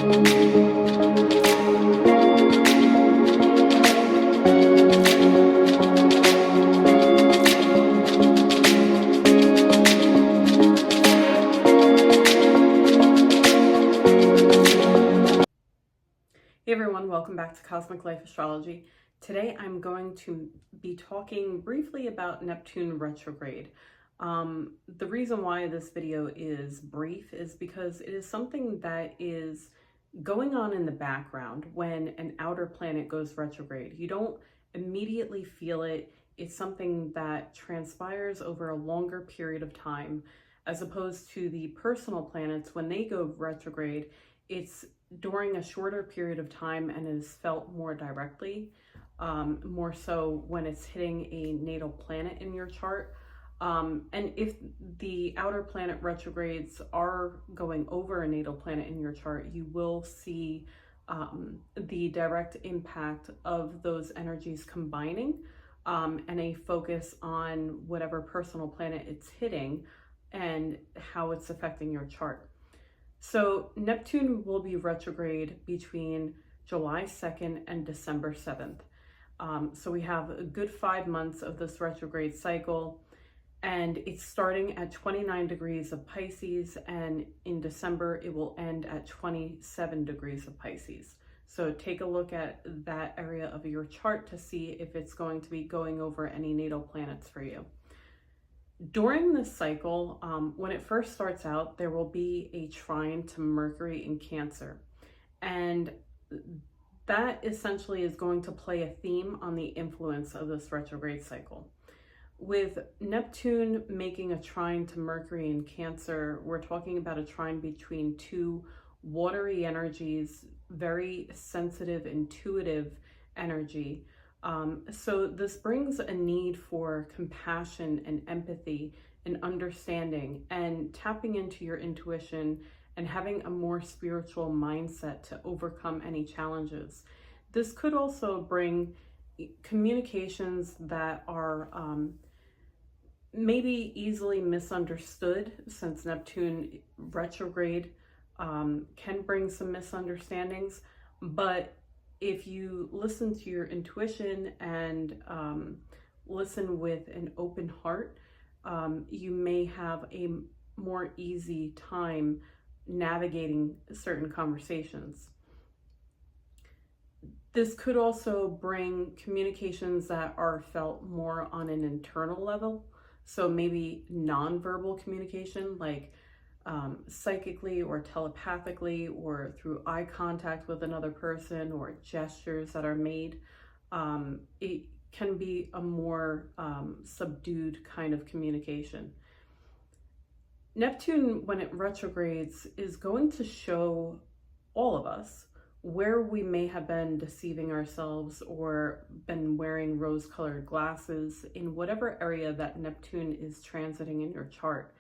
Hey everyone, welcome back to Cosmic Life Astrology. Today I'm going to be talking briefly about Neptune retrograde. The reason why this video is brief is because it is something that is going on in the background when an outer planet goes retrograde. You don't immediately feel it. It's something that transpires over a longer period of time, as opposed to the personal planets. When they go retrograde, it's during a shorter period of time and is felt more directly, more so when it's hitting a natal planet in your chart. And if the outer planet retrogrades are going over a natal planet in your chart, you will see the direct impact of those energies combining, and a focus on whatever personal planet it's hitting and how it's affecting your chart. So Neptune will be retrograde between July 2nd and December 7th. So we have a good 5 months of this retrograde cycle, and it's starting at 29 degrees of Pisces, and in December it will end at 27 degrees of Pisces. So take a look at that area of your chart to see if it's going to be going over any natal planets for you. During this cycle, when it first starts out, there will be a trine to Mercury in Cancer. And that essentially is going to play a theme on the influence of this retrograde cycle. With Neptune making a trine to Mercury in Cancer, we're talking about a trine between two watery energies, very sensitive, intuitive energy. So this brings a need for compassion and empathy and understanding and tapping into your intuition and having a more spiritual mindset to overcome any challenges. This could also bring communications that are maybe easily misunderstood, since Neptune retrograde can bring some misunderstandings, but if you listen to your intuition and listen with an open heart, you may have a more easy time navigating certain conversations. This could also bring communications that are felt more on an internal level. So maybe nonverbal communication, like psychically or telepathically or through eye contact with another person or gestures that are made. It can be a more subdued kind of communication. Neptune, when it retrogrades, is going to show all of us where we may have been deceiving ourselves or been wearing rose-colored glasses in whatever area that Neptune is transiting in your chart.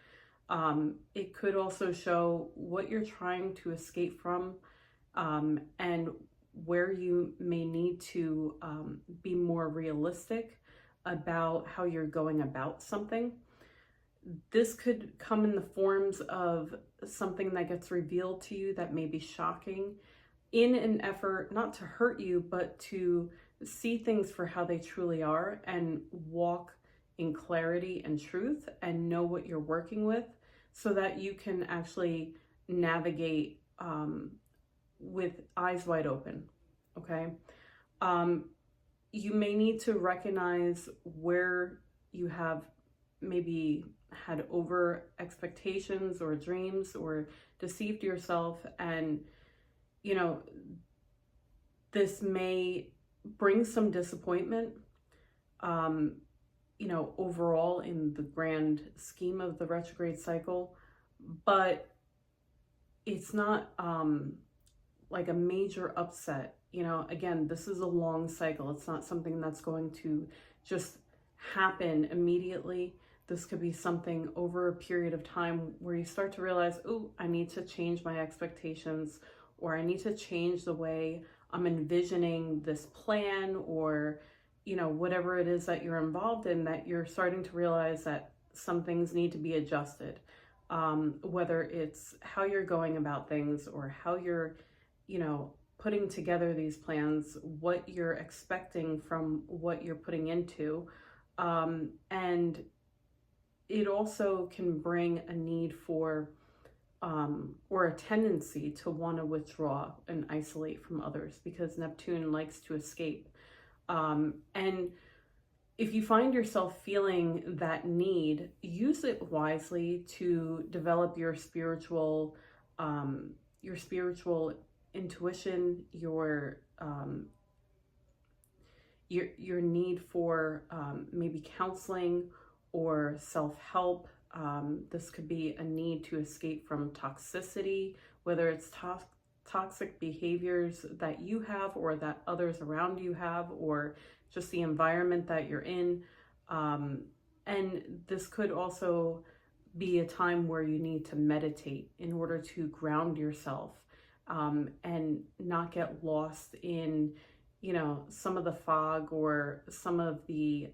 It could also show what you're trying to escape from, and where you may need to be more realistic about how you're going about something. This could come in the forms of something that gets revealed to you that may be shocking, in an effort not to hurt you, but to see things for how they truly are and walk in clarity and truth and know what you're working with, so that you can actually navigate with eyes wide open, okay? You may need to recognize where you have maybe had over expectations or dreams or deceived yourself, and you know, this may bring some disappointment, you know, overall in the grand scheme of the retrograde cycle, but it's not like a major upset. You know, again, this is a long cycle. It's not something that's going to just happen immediately. This could be something over a period of time where you start to realize, oh, I need to change my expectations, or I need to change the way I'm envisioning this plan, or, you know, whatever it is that you're involved in, that you're starting to realize that some things need to be adjusted. Whether it's how you're going about things or how you're you know, putting together these plans, what you're expecting from what you're putting into. And it also can bring a need for or a tendency to want to withdraw and isolate from others, because Neptune likes to escape. And if you find yourself feeling that need, use it wisely to develop your spiritual intuition, your need for maybe counseling or self-help. This could be a need to escape from toxicity, whether it's toxic behaviors that you have or that others around you have, or just the environment that you're in. And this could also be a time where you need to meditate in order to ground yourself, and not get lost in, you know, some of the fog or some of the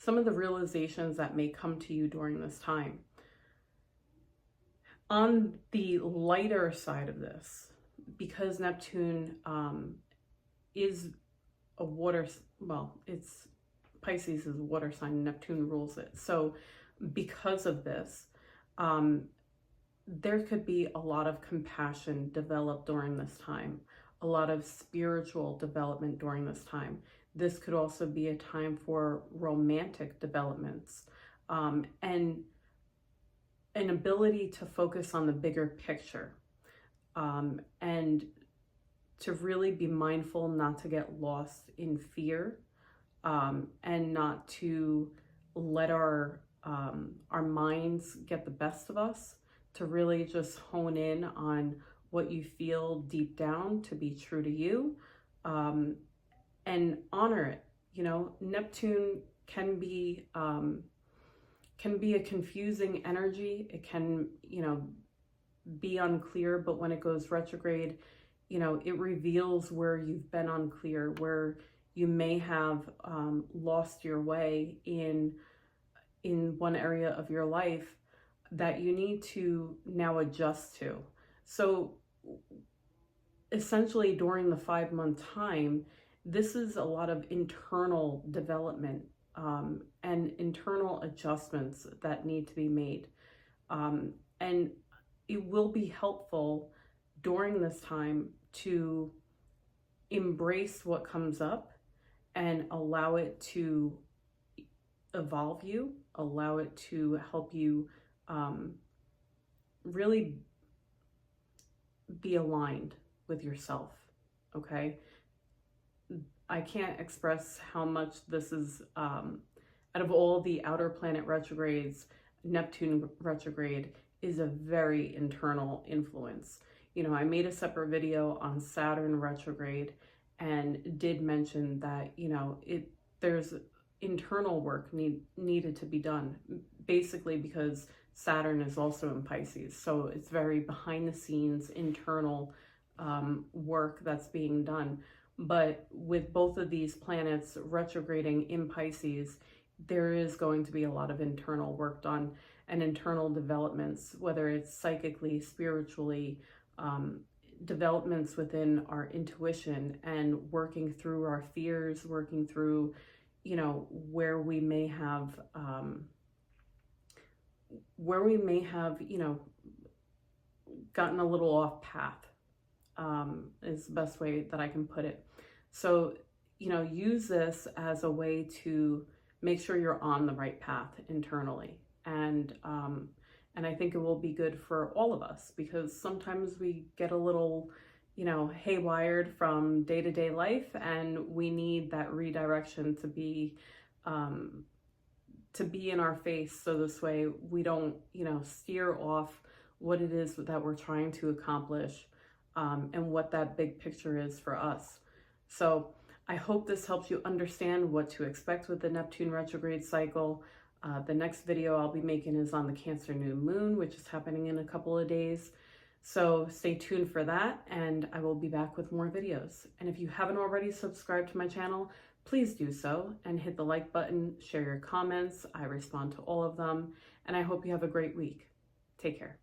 realizations that may come to you during this time. On the lighter side of this, because Neptune is a water, well, it's Pisces is a water sign, Neptune rules it. So because of this, there could be a lot of compassion developed during this time, a lot of spiritual development during this time. This could also be a time for romantic developments, and an ability to focus on the bigger picture, and to really be mindful not to get lost in fear, and not to let our minds get the best of us, to really just hone in on what you feel deep down to be true to you, and honor it. You know, Neptune can be a confusing energy. It can, you know, be unclear, but when it goes retrograde, you know, it reveals where you've been unclear, where you may have lost your way in one area of your life that you need to now adjust to. So essentially during the 5-month time, this is a lot of internal development, and internal adjustments that need to be made. And it will be helpful during this time to embrace what comes up and allow it to evolve you, allow it to help you really be aligned with yourself, okay? I can't express how much this is, out of all the outer planet retrogrades, Neptune retrograde is a very internal influence. You know, I made a separate video on Saturn retrograde and did mention that, you know, there's internal work needed to be done, basically because Saturn is also in Pisces. So it's very behind the scenes, internal work that's being done. But with both of these planets retrograding in Pisces, there is going to be a lot of internal work done and internal developments, whether it's psychically, spiritually, developments within our intuition and working through our fears, working through, you know, where we may have, you know, gotten a little off path, is the best way that I can put it. So, you know, use this as a way to make sure you're on the right path internally. And I think it will be good for all of us, because sometimes we get a little, you know, haywired from day-to-day life, and we need that redirection to be in our face, so this way we don't, you know, steer off what it is that we're trying to accomplish, and what that big picture is for us. So I hope this helps you understand what to expect with the Neptune retrograde cycle. The next video I'll be making is on the Cancer new moon, which is happening in a couple of days. So stay tuned for that, and I will be back with more videos. And if you haven't already subscribed to my channel, please do so and hit the like button, share your comments. I respond to all of them, and I hope you have a great week. Take care.